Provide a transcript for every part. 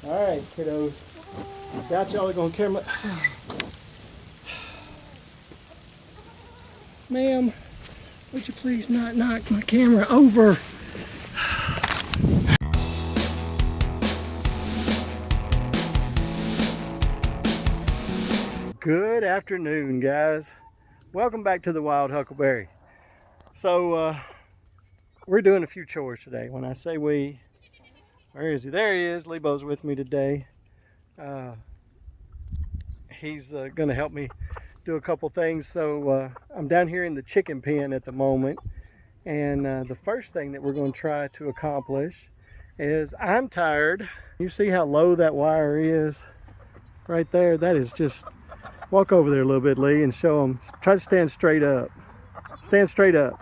All right, kiddos. Doubt y'all are gonna carry my. Ma'am, would you please not knock my camera over? Good afternoon, guys. Welcome back to the Wild Huckleberry. So, we're doing a few chores today. When I say we, where is he? There he is. Lebo's with me today. He's going to help me do a couple things. So, I'm down here in the chicken pen at the moment. And the first thing that we're going to try to accomplish is I'm tired. You see how low that wire is right there? That is just, walk over there a little bit, Lee, and show them. Try to stand straight up. Stand straight up.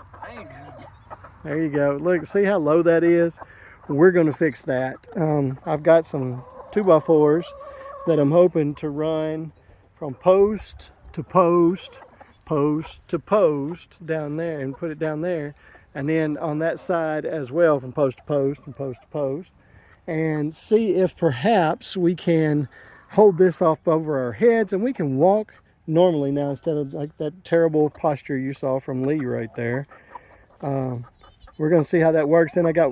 There you go. Look, see how low that is? We're going to fix that. I've got some 2x4s that I'm hoping to run from post to post, post to post down there and put it down there. And then on that side as well from post to post and post to post. And see if perhaps we can hold this off over our heads and we can walk normally now instead of like that terrible posture you saw from Lee right there. We're going to see how that works. Then I got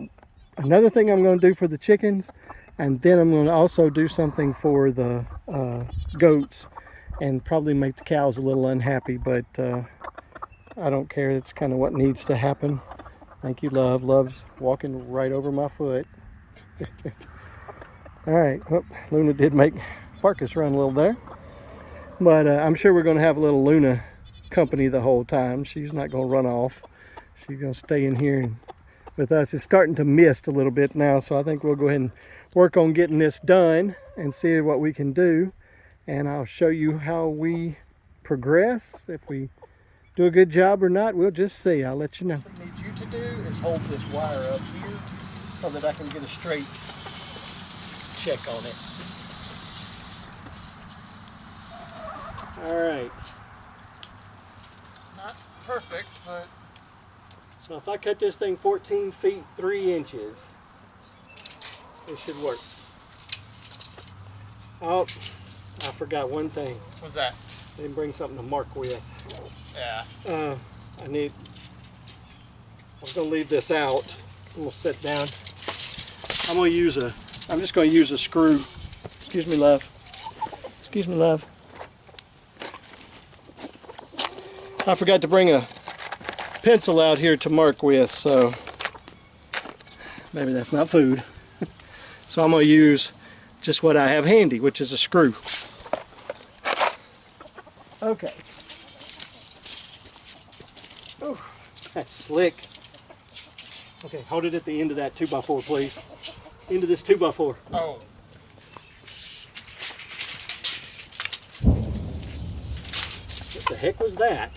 another thing I'm going to do for the chickens, and then I'm going to also do something for the goats and probably make the cows a little unhappy, but I don't care. It's kind of what needs to happen. Thank you, Love. Love's walking right over my foot. All right, well, Luna did make Farkas run a little there, but I'm sure we're going to have a little Luna company the whole time. She's not going to run off. She's going to stay in here and with us. It's starting to mist a little bit now, so I think we'll go ahead and work on getting this done and see what we can do. And I'll show you how we progress. If we do a good job or not, we'll just see. I'll let you know. What I need you to do is hold this wire up here so that I can get a straight check on it. All right. Not perfect, but so if I cut this thing 14 feet 3 inches, it should work. Oh, I forgot one thing. What's that? I didn't bring something to mark with. Yeah. I was going to leave this out. I'm going to sit down. I'm just going to use a screw. Excuse me, love. Excuse me, love. I forgot to bring a pencil out here to mark with, so maybe that's not food. So I'm going to use just what I have handy, which is a screw. Okay. Oh, that's slick. Okay, hold it at the end of that 2x4, please. Into this 2x4. Oh. What the heck was that?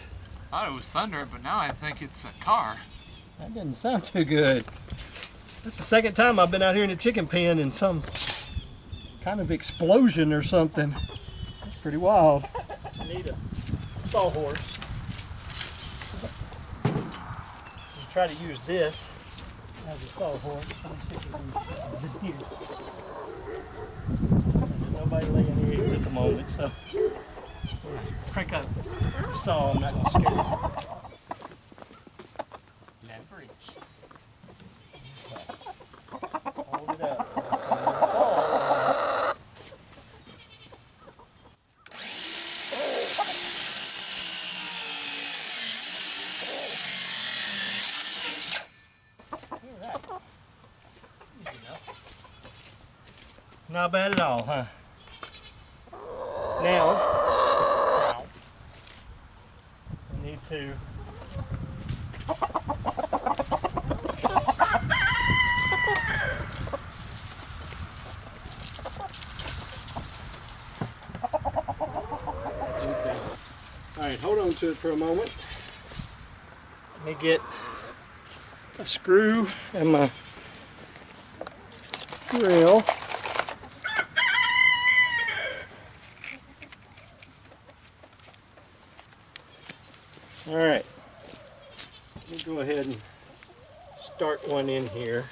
I thought it was thunder, but now I think it's a car. That didn't sound too good. That's the second time I've been out here in the chicken pen and some kind of explosion or something. That's pretty wild. I need a sawhorse. I'll try to use this as a sawhorse. Let me see if we can There's nobody laying eggs at the moment, so we'll just crank up the saw. I'm not going to scare you. Leverage. Hold it up. Not bad at all, huh? Now, I need to Alright, hold on to it for a moment. Let me get a screw and my drill. Alright, let me go ahead and start one in here.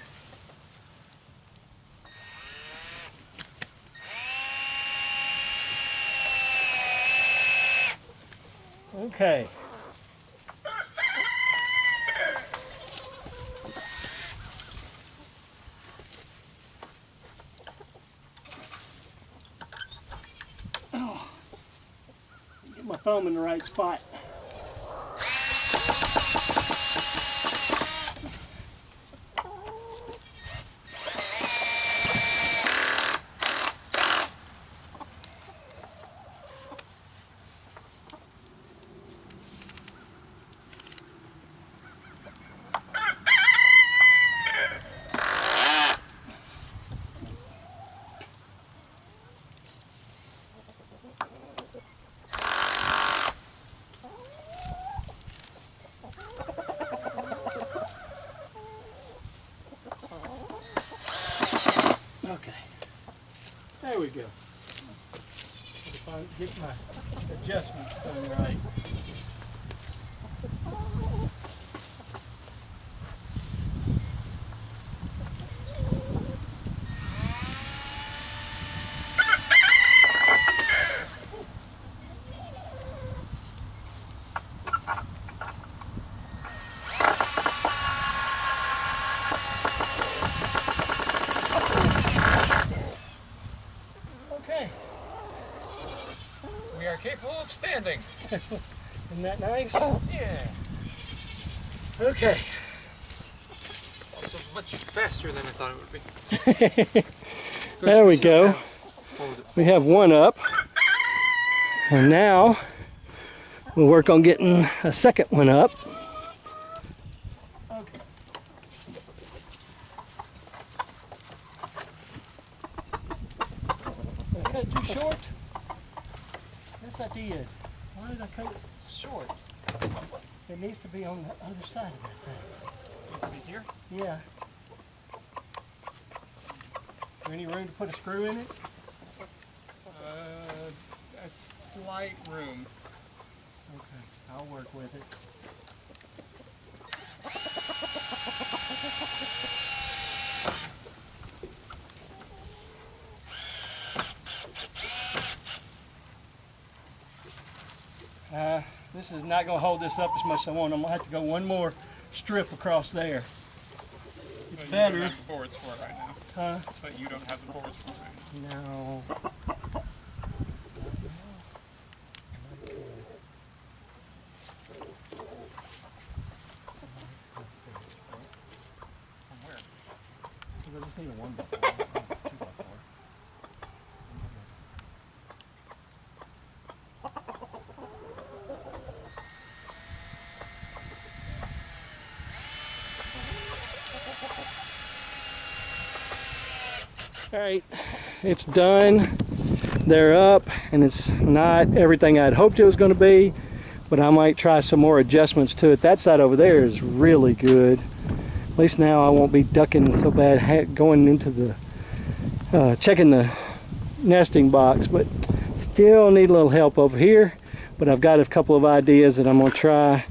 Okay. Oh, get my thumb in the right spot. Okay, there we go. If I get my adjustments done right. Okay, We are capable of standing. isn't that nice? Yeah. Okay. Also much faster than I thought it would be. There we go. We have one up. And now we'll work on getting a second one up. Okay. Did I cut it too short? Yes, I did. Why did I cut it short? It needs to be on the other side of that thing. Needs to be here? Yeah. Is there any room to put a screw in it? A slight room. Okay, I'll work with it. This is not going to hold this up as much as I want. I'm going to have to go one more strip across there. It's But better. You don't have the boards for it right now. Huh? But you don't have the boards for it right now. No. From where? I just need a 1x4, not a 2x4. All right, it's done. They're up, and it's not everything I'd hoped it was going to be, but I might try some more adjustments to it. That side over there is really good. At least now I won't be ducking so bad going into the checking the nesting box, but still need a little help over here. But I've got a couple of ideas that I'm going to try,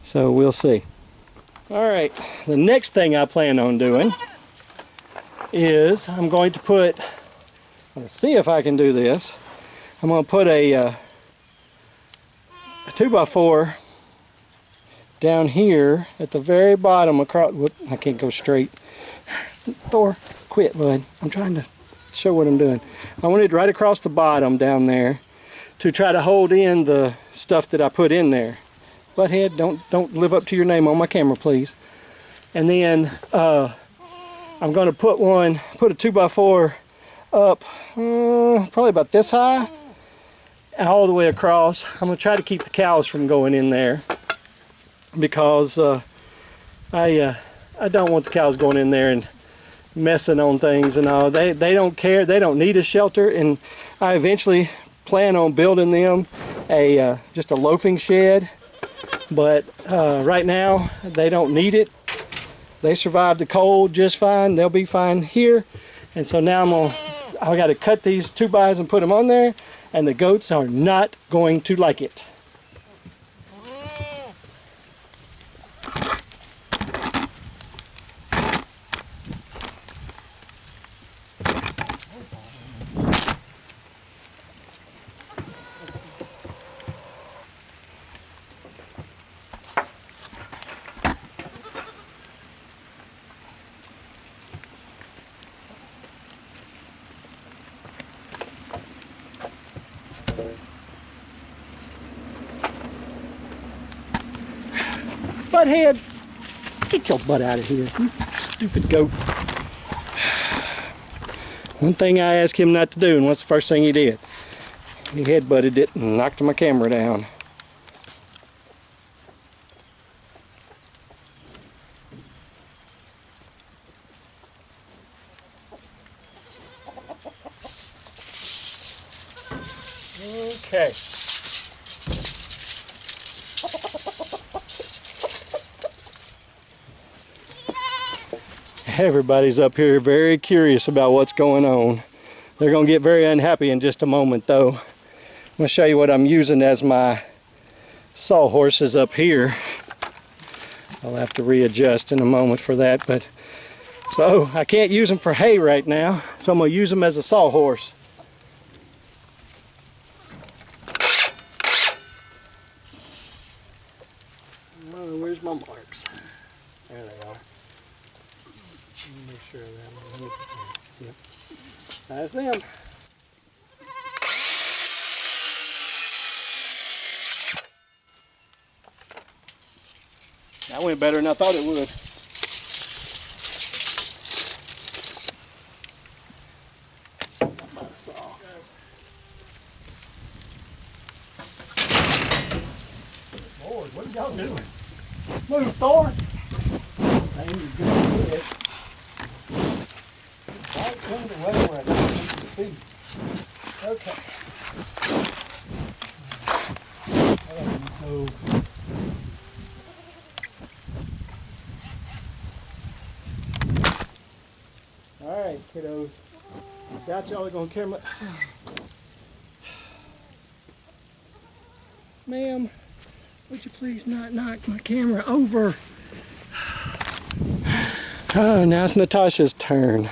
so we'll see. All right, the next thing I plan on doing is I'm going to put, let's see if I can do this. I'm going to put a 2x4 down here at the very bottom across. Whoop, I can't go straight. Thor, quit, bud. I'm trying to show what I'm doing. I want it right across the bottom down there to try to hold in the stuff that I put in there. Butthead, don't live up to your name on my camera, please. And then I'm going to put a 2x4 up probably about this high all the way across. I'm going to try to keep the cows from going in there because I don't want the cows going in there and messing on things and all. They don't care. They don't need a shelter, and I eventually plan on building them just a loafing shed, but right now they don't need it. They survived the cold just fine. They'll be fine here. And so now I got to cut these 2x and put them on there, and the goats are not going to like it. butthead. Get your butt out of here, you stupid goat. One thing I asked him not to do, and what's the first thing he did? He headbutted it and knocked my camera down. Okay. Everybody's up here very curious about what's going on. They're going to get very unhappy in just a moment though. I'm going to show you what I'm using as my sawhorses up here. I'll have to readjust in a moment for that, but so I can't use them for hay right now, so I'm going to use them as a sawhorse. Where's my marks? There they are. Make sure that one. Yep. That's them. That went better than I thought it would. Something about a saw. Lord, what are y'all doing? Move, Thor! I need to go get it. Right in the way where I don't need to be. Okay. Alright, kiddos. Doubt y'all are gonna carry my. Ma'am, would you please not knock my camera over? Oh, now it's Natasha's turn.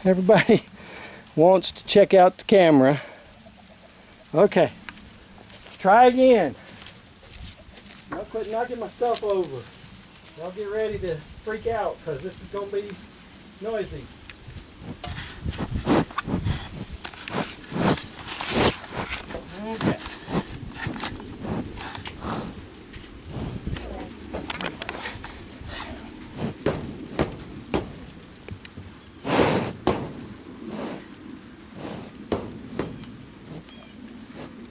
Everybody wants to check out the camera. Okay, try again. Y'all quit knocking my stuff over. Y'all get ready to freak out because this is going to be noisy. Okay.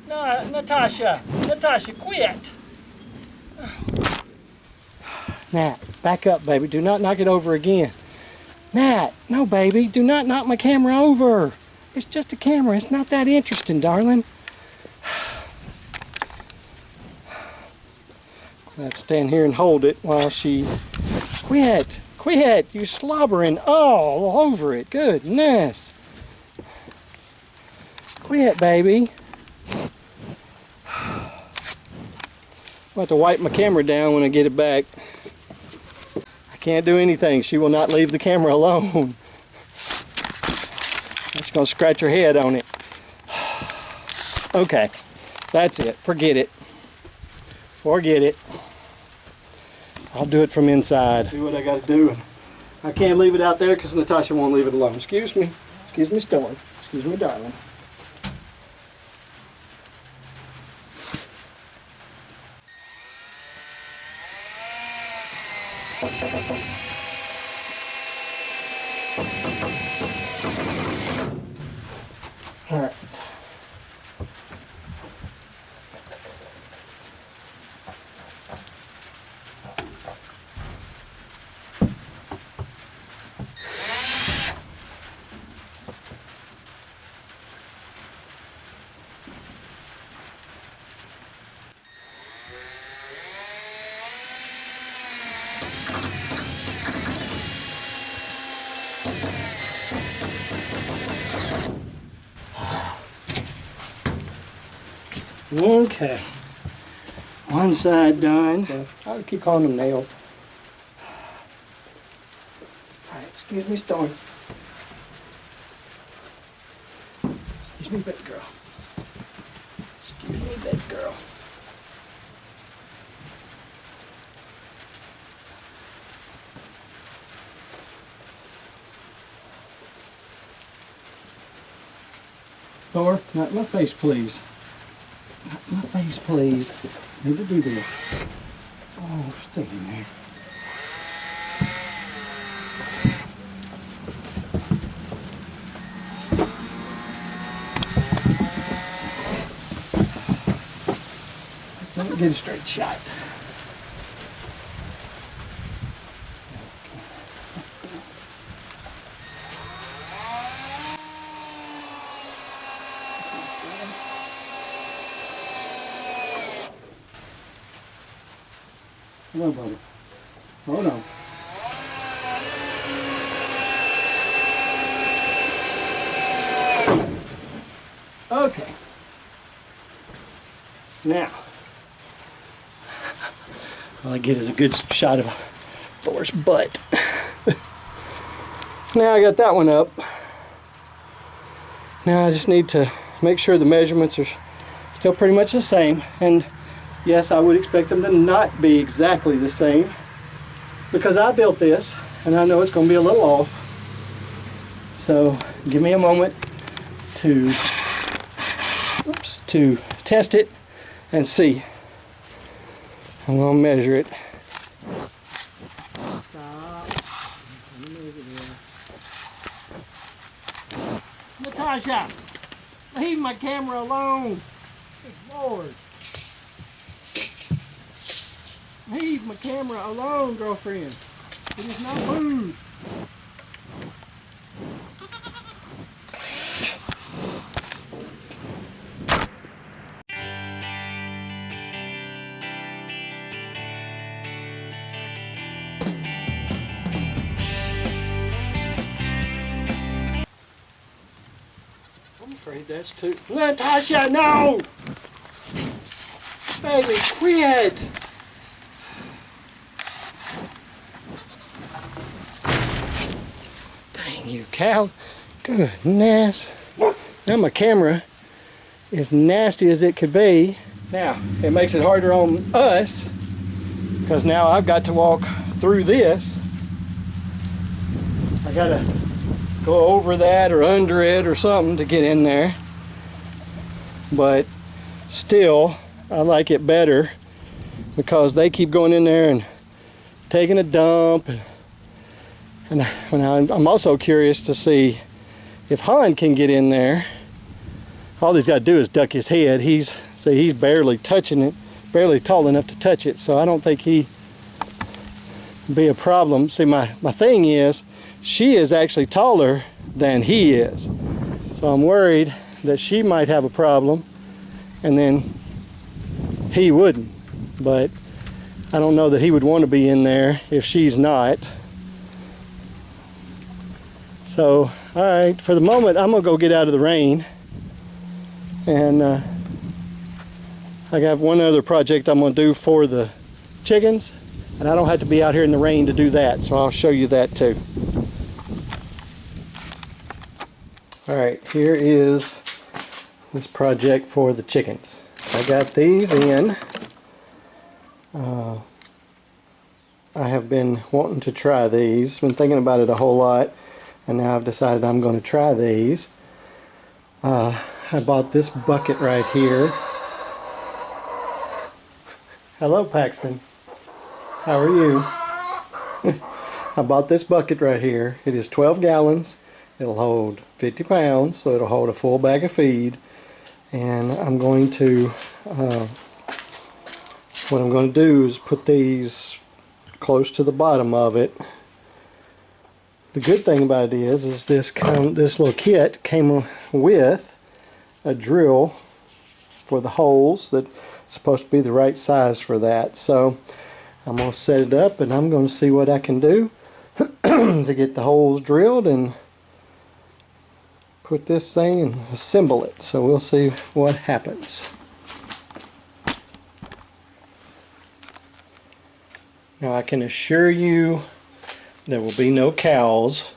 No, Natasha, quit. Nat, back up, baby. Do not knock it over again. Nat, no, baby. Do not knock my camera over. It's just a camera. It's not that interesting, darling. I have to stand here and hold it while she... Quit. You're slobbering all over it. Goodness. Quit, baby. I'll have to wipe my camera down when I get it back. I can't do anything. She will not leave the camera alone. I'm just going to scratch her head on it. Okay, that's it. Forget it. I'll do it from inside. Do what I got to do. I can't leave it out there because Natasha won't leave it alone. Excuse me. Excuse me, Storm. Excuse me, darling. All right. Okay, one side done. I'll keep calling them nails. All right, excuse me, Storm. Excuse me, big girl. Excuse me, big girl. Thor, not in my face, please. Not in my face, please. I need to do this. Oh, stay in there. Let me get a straight shot. Hello, buddy. Hold on. Okay. Now, all I get is a good shot of Thor's butt. Now I got that one up. Now I just need to make sure the measurements are still pretty much the same. And yes, I would expect them to not be exactly the same because I built this and I know it's going to be a little off. So give me a moment to test it and see. I'm going to measure it. Natasha, leave my camera alone. Good Lord. Leave my camera alone, girlfriend. It is not food. I'm afraid that's too... Natasha, no! Baby, quit! Dang you, cow. Goodness. Now my camera is nasty as it could be. Now, it makes it harder on us because now I've got to walk through this. I gotta go over that or under it or something to get in there. But still, I like it better because they keep going in there and taking a dump. And I'm also curious to see if Han can get in there. All he's got to do is duck his head. He's barely touching it, barely tall enough to touch it. So I don't think he'd be a problem. See, my thing is, she is actually taller than he is. So I'm worried that she might have a problem and then he wouldn't. But I don't know that he would want to be in there if she's not. So, all right, for the moment, I'm gonna go get out of the rain. And I got one other project I'm gonna do for the chickens, and I don't have to be out here in the rain to do that, so I'll show you that too. All right, here is this project for the chickens. I got these in. I have been wanting to try these, been thinking about it a whole lot, and now I've decided I'm going to try these. I bought this bucket right here. Hello, Paxton. How are you? I bought this bucket right here. It is 12 gallons. It'll hold 50 pounds, so it'll hold a full bag of feed. And I'm going to, what I'm going to do is put these close to the bottom of it. The good thing about it is this little kit came with a drill for the holes that's supposed to be the right size for that. So I'm going to set it up and I'm going to see what I can do to get the holes drilled and put this thing and assemble it. So we'll see what happens. Now I can assure you there will be no cows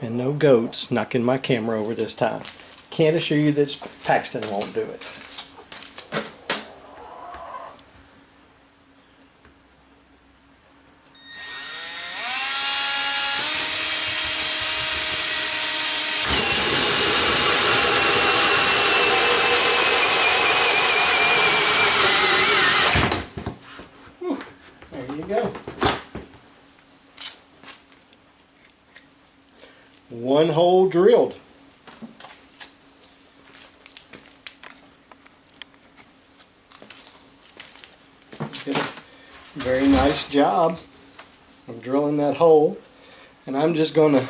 and no goats knocking my camera over this time. Can't assure you that Paxton won't do it. Whew. one hole drilled. Did a very nice job of drilling that hole, and I'm just going to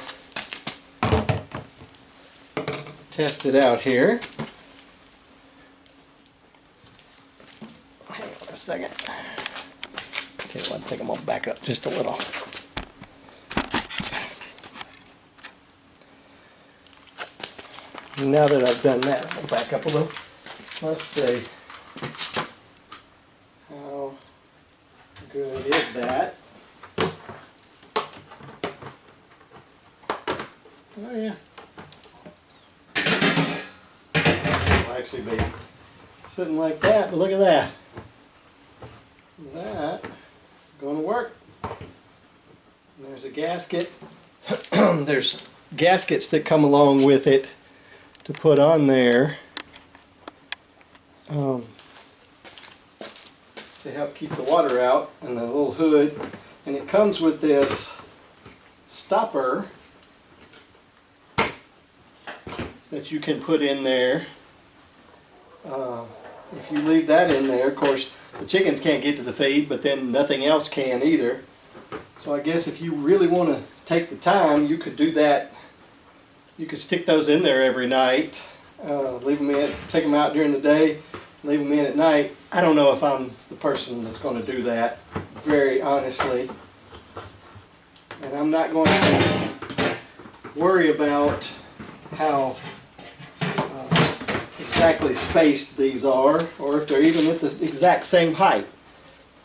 test it out here. Hang on a second. Okay, well, I think I'm going to back up just a little. Now that I've done that, I'll back up a little. Let's see. How good is that? Oh yeah. It'll actually be sitting like that, but look at that. That going to work. And there's a gasket. There's gaskets that come along with it to put on there to help keep the water out, and the little hood, and it comes with this stopper that you can put in there. If you leave that in there, of course the chickens can't get to the feed, but then nothing else can either. So I guess if you really want to take the time, you could do that. You could stick those in there every night, leave them in, take them out during the day, leave them in at night. I don't know if I'm the person that's going to do that, very honestly. And I'm not going to worry about how exactly spaced these are, or if they're even at the exact same height.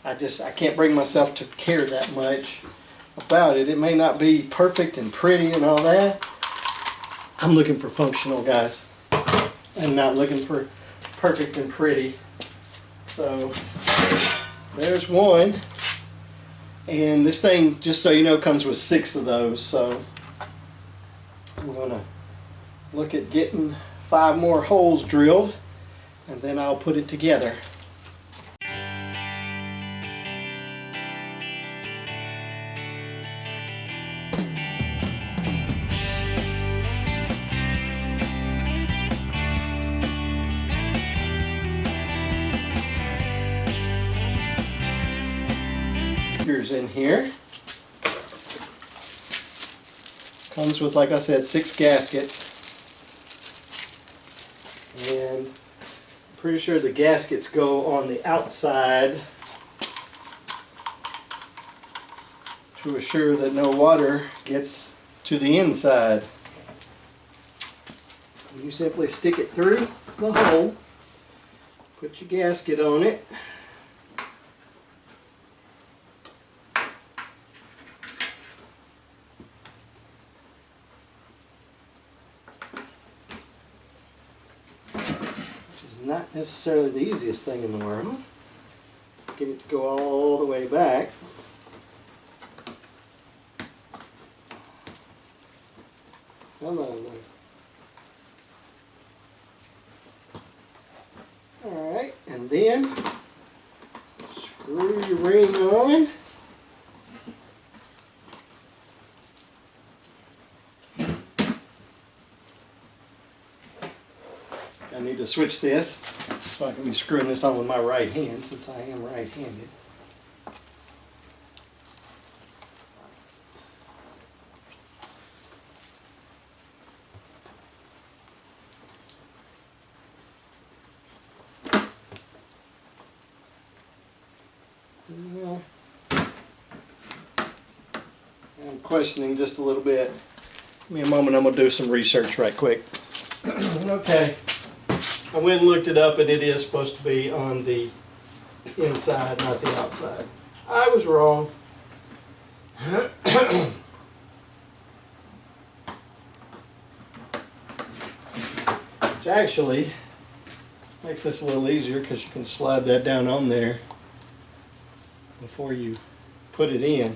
I can't bring myself to care that much about it. It may not be perfect and pretty and all that. I'm looking for functional, guys. I'm not looking for perfect and pretty. So there's one, and this thing, just so you know, comes with 6 of those. So I'm gonna look at getting 5 more holes drilled, and then I'll put it together. In here comes with, like I said, 6 gaskets, and I'm pretty sure the gaskets go on the outside to assure that no water gets to the inside. You simply stick it through the hole, put your gasket on it, not necessarily the easiest thing in the world. Get it to go all the way back. Hello. Alright, and then screw your ring on. I need to switch this so I can be screwing this on with my right hand, since I am right-handed. I'm questioning just a little bit. Give me a moment, I'm going to do some research right quick. Okay. I went and looked it up, and it is supposed to be on the inside, not the outside. I was wrong. Which actually makes this a little easier, because you can slide that down on there before you put it in.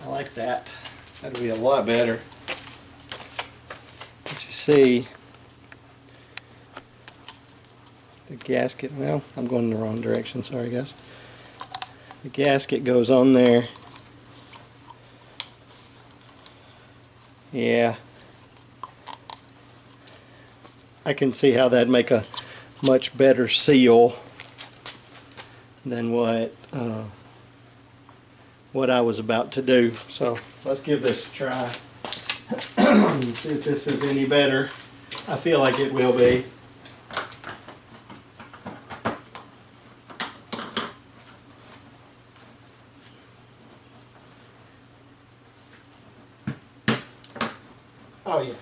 I like that. That'll be a lot better. But you see, the gasket, well, I'm going in the wrong direction, sorry guys. The gasket goes on there, Yeah. I can see how that'd make a much better seal than what I was about to do. So let's give this a try and see if this is any better. I feel like it will be. Oh yeah.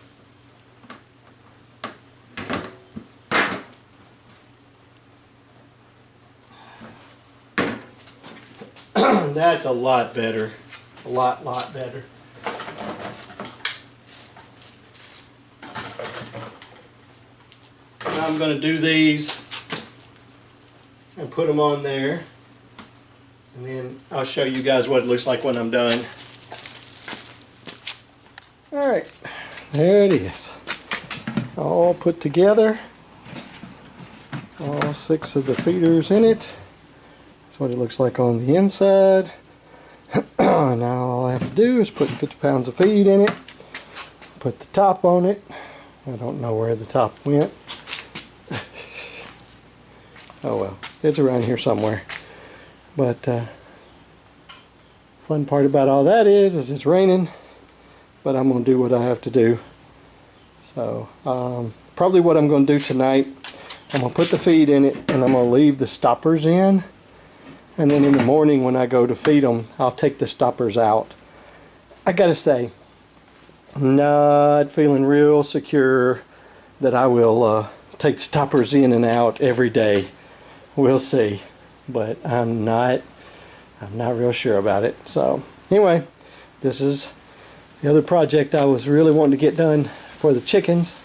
That's a lot better. A lot better. Now I'm going to do these and put them on there. And then I'll show you guys what it looks like when I'm done. Alright, there it is. All put together. All 6 of the feeders in it. That's what it looks like on the inside. Now all I have to do is put 50 pounds of feed in it. Put the top on it. I don't know where the top went. Oh well, it's around here somewhere. But fun part about all that is it's raining, but I'm going to do what I have to do. So probably what I'm going to do tonight, I'm going to put the feed in it and I'm going to leave the stoppers in, and then in the morning when I go to feed them, I'll take the stoppers out. I gotta say, I'm not feeling real secure that I will take the stoppers in and out every day. We'll see, but I'm not real sure about it. So anyway, this is the other project I was really wanting to get done for the chickens.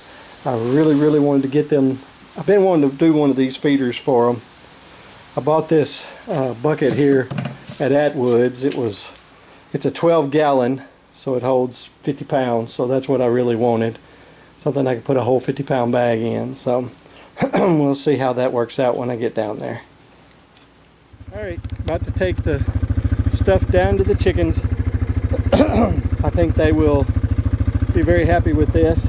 I really wanted to get them. I've been wanting to do one of these feeders for them. I bought this bucket here at Atwood's. It's a 12-gallon, so it holds 50 pounds. So that's what I really wanted. Something I could put a whole 50-pound bag in. So we'll see how that works out when I get down there. Alright, about to take the stuff down to the chickens. I think they will be very happy with this.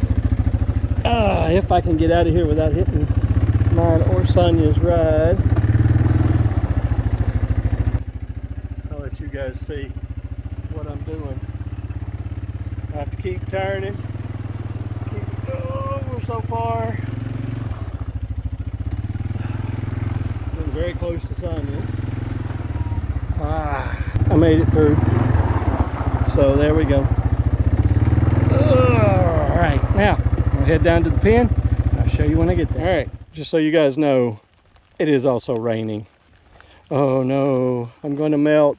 If I can get out of here without hitting mine or Sonia's ride. I'll let you guys see what I'm doing. I have to keep turning. We're so far. Getting very close to Sonia. I made it through. So there we go. Alright, now I'll head down to the pen. I'll show you when I get there. Alright, just so you guys know, it is also raining. Oh no, I'm going to melt.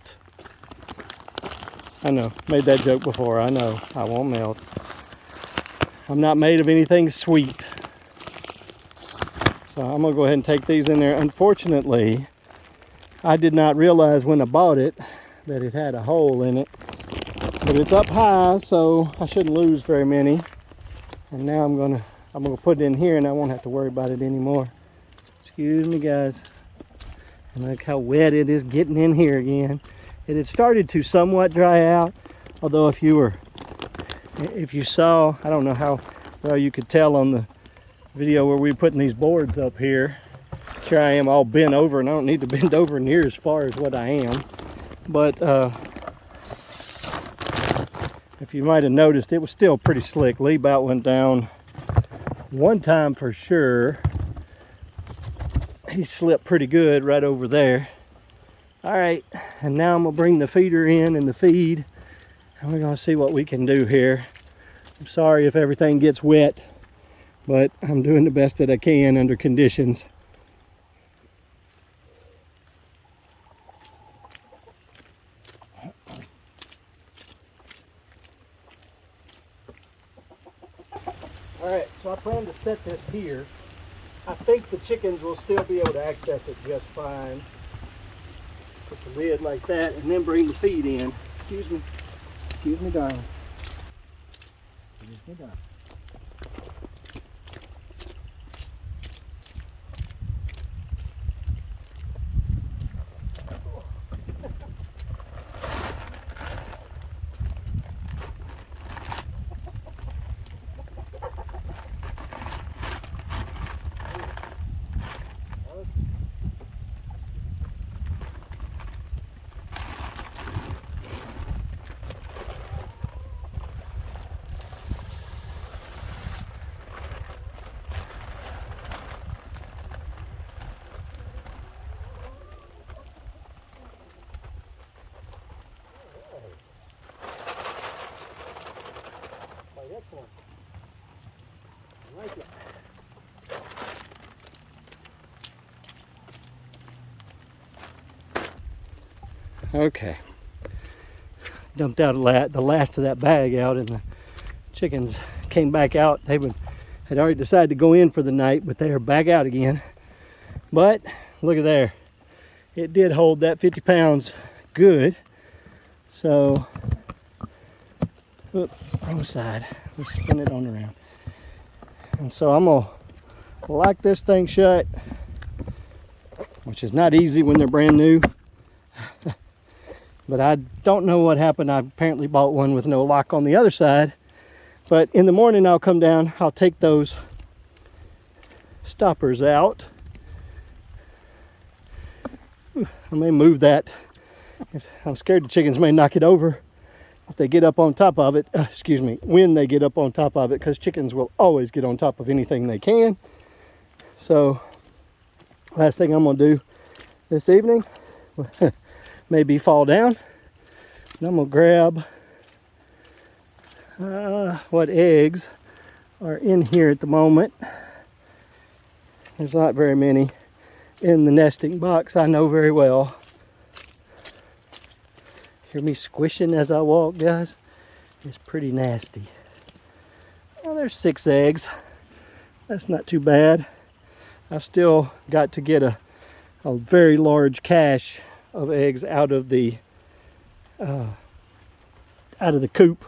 I know, made that joke before. I know, I won't melt. I'm not made of anything sweet. So I'm going to go ahead and take these in there. Unfortunately, I did not realize when I bought it that it had a hole in it. But it's up high, so I shouldn't lose very many. And now I'm gonna put it in here and I won't have to worry about it anymore. Excuse me guys. And look how wet it is getting in here again. It had started to somewhat dry out, although if you saw, I don't know how well you could tell on the video where we were putting these boards up here. Here I am all bent over, and I don't need to bend over near as far as what I am. But if you might have noticed, it was still pretty slick. Lee Bout went down one time for sure. He slipped pretty good right over there. All right, and now I'm gonna bring the feeder in and the feed, and we're gonna see what we can do here. I'm sorry if everything gets wet, but I'm doing the best that I can under conditions. All right, so I plan to set this here. I think the chickens will still be able to access it just fine. Put the lid like that and then bring the feed in. Excuse me darling. Excuse me darling. Okay. Dumped out the last of that bag out, and the chickens came back out. They had already decided to go in for the night, but they are back out again. But look at there. It did hold that 50 pounds good. So, wrong side. Let's spin it on around. And so I'm gonna lock this thing shut, which is not easy when they're brand new. But I don't know what happened. I apparently bought one with no lock on the other side. But in the morning I'll come down, I'll take those stoppers out. I may move that. I'm scared the chickens may knock it over if they get up on top of it. Excuse me, when they get up on top of it, because chickens will always get on top of anything they can. So last thing I'm gonna do this evening, maybe fall down, and I'm gonna grab what eggs are in here at the moment. There's not very many in the nesting box, I know very well. Hear me squishing as I walk, guys? It's pretty nasty. Well, there's 6 eggs. That's not too bad. I've still got to get a very large cache of eggs out of the coop.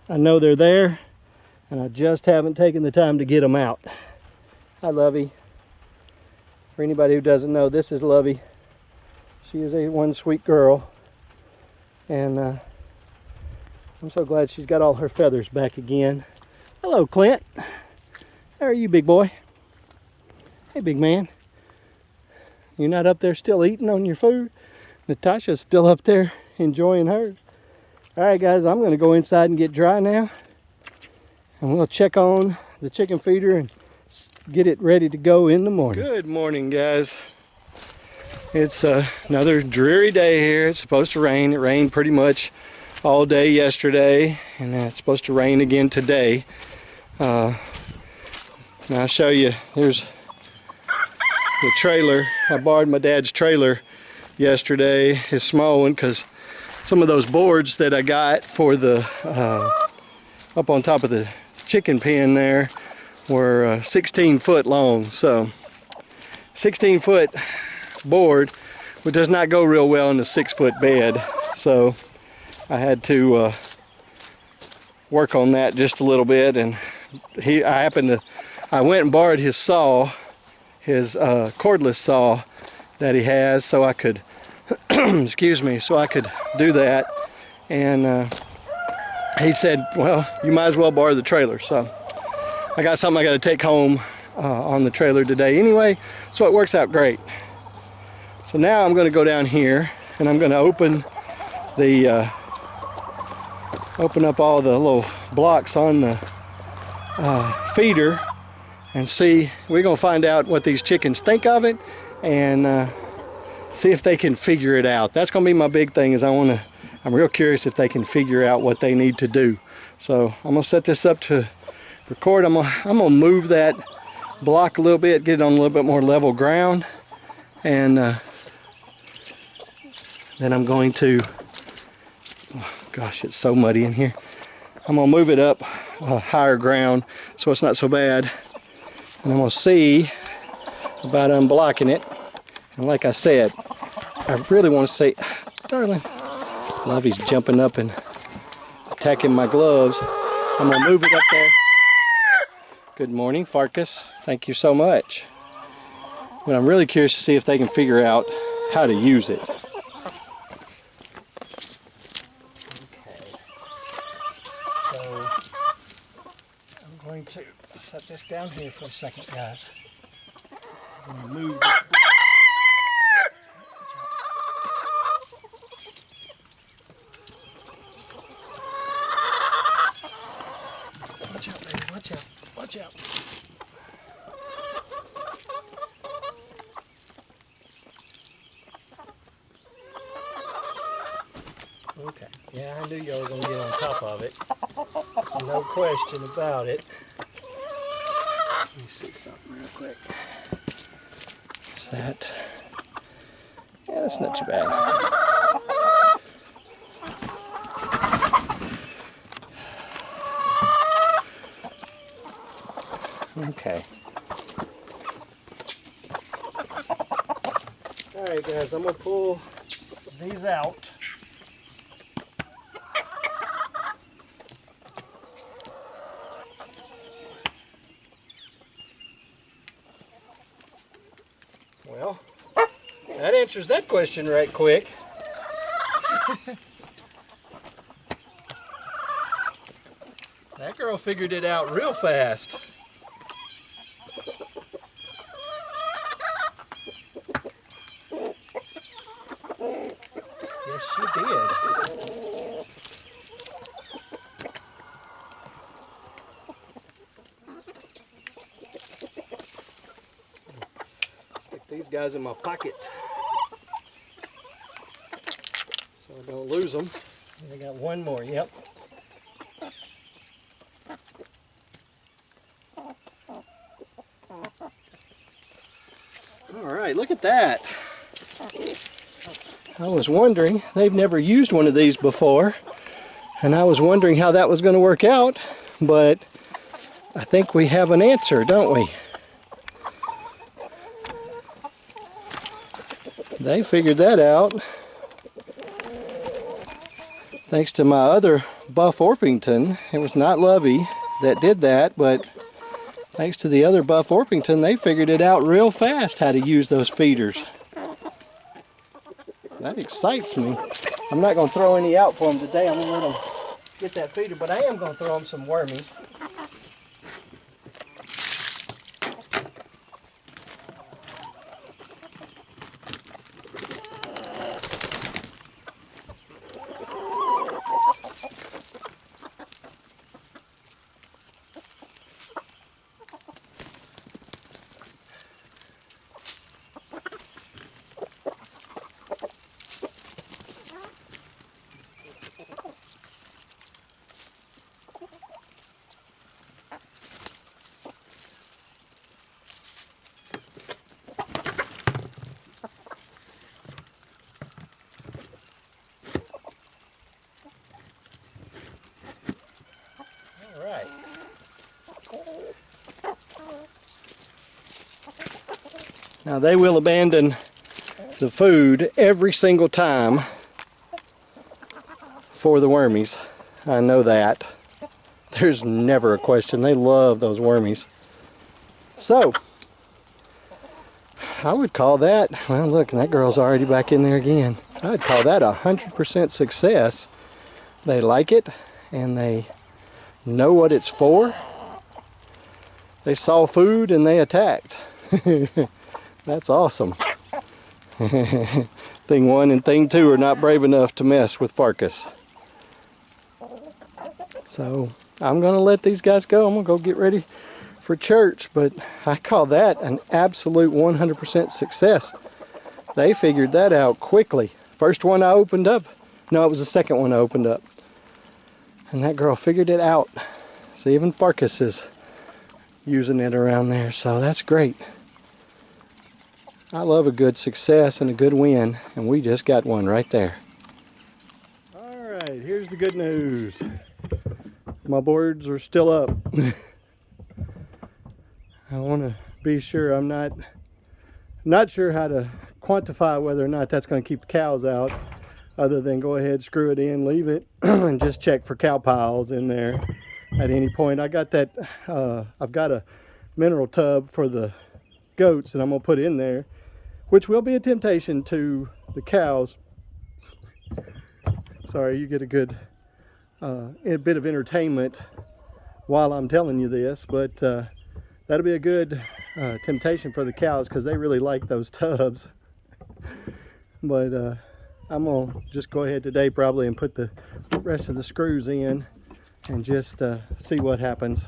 I know they're there, and I just haven't taken the time to get them out. Hi, Lovey. For anybody who doesn't know, this is Lovey. She is one sweet girl, and I'm so glad she's got all her feathers back again. Hello, Clint. How are you, big boy? Hey, big man. You're not up there still eating on your food? Natasha's still up there enjoying hers. All right, guys, I'm going to go inside and get dry now, and we'll check on the chicken feeder and get it ready to go in the morning. Good morning, guys. It's another dreary day here. It's supposed to rain. It rained pretty much all day yesterday, and it's supposed to rain again today. Now I'll show you. Here's the trailer. I borrowed my dad's trailer yesterday, his small one, because some of those boards that I got for the up on top of the chicken pen there were 16 foot long. So 16 foot board, which does not go real well in a 6 foot bed. So I had to work on that just a little bit, and I went and borrowed his saw, his cordless saw that he has, so I could excuse me, so I could do that. And he said, well, you might as well borrow the trailer. So I got something I got to take home on the trailer today anyway, so it works out great. So now I'm going to go down here, and I'm going to open up all the little blocks on the feeder, and see. We're going to find out what these chickens think of it, and see if they can figure it out. That's going to be my big thing. I'm real curious if they can figure out what they need to do. So I'm going to set this up to record. I'm gonna move that block a little bit, get it on a little bit more level ground, and then I'm going to, oh gosh, it's so muddy in here. I'm gonna move it up higher ground so it's not so bad, and I'm gonna see about unblocking it. And like I said, I really want to say, darling, Lovey's jumping up and attacking my gloves. I'm gonna move it up there. Good morning, Farkas. Thank you so much. But I'm really curious to see if they can figure out how to use it. Okay. So I'm going to set this down here for a second, guys. I'm going to move this. Watch out, baby. Watch out. Watch out. Okay. Yeah, I knew y'all were going to get on top of it. No question about it. Let me see something real quick. Is that? Yeah, that's not too bad. Okay. All right, guys, I'm gonna pull these out. Well, that answers that question right quick. That girl figured it out real fast. Yes, she did. Stick these guys in my pockets so I don't lose them. I got one more, yep. All right, look at that. I was wondering, they've never used one of these before, and I was wondering how that was going to work out, but I think we have an answer, don't we? They figured that out. Thanks to my other Buff Orpington. It was not Lovey that did that, but thanks to the other Buff Orpington, they figured it out real fast how to use those feeders. That excites me. I'm not going to throw any out for them today. I'm going to let them get that feeder, but I am going to throw them some wormies. All right. Now they will abandon the food every single time for the wormies. I know that. There's never a question. They love those wormies. So, I would call that, well look, and that girl's already back in there again. I'd call that 100% success. They like it and they know what it's for. They saw food and they attacked. That's awesome. Thing 1 and thing 2 are not brave enough to mess with Farkas. So I'm going to let these guys go. I'm going to go get ready for church, but I call that an absolute 100% success. They figured that out quickly. First one I opened up, no, it was the second one I opened up. And that girl figured it out. So even Farkas is using it around there, so that's great. I love a good success and a good win, and we just got one right there. All right, here's the good news. My boards are still up. I want to be sure I'm not sure how to quantify whether or not that's going to keep the cows out, other than go ahead, screw it in, leave it, and just check for cow piles in there at any point. I got that, I've got a mineral tub for the goats that I'm going to put in there, which will be a temptation to the cows. Sorry, you get a good a bit of entertainment while I'm telling you this, but that'll be a good temptation for the cows because they really like those tubs. But I'm gonna just go ahead today probably and put the rest of the screws in and just see what happens.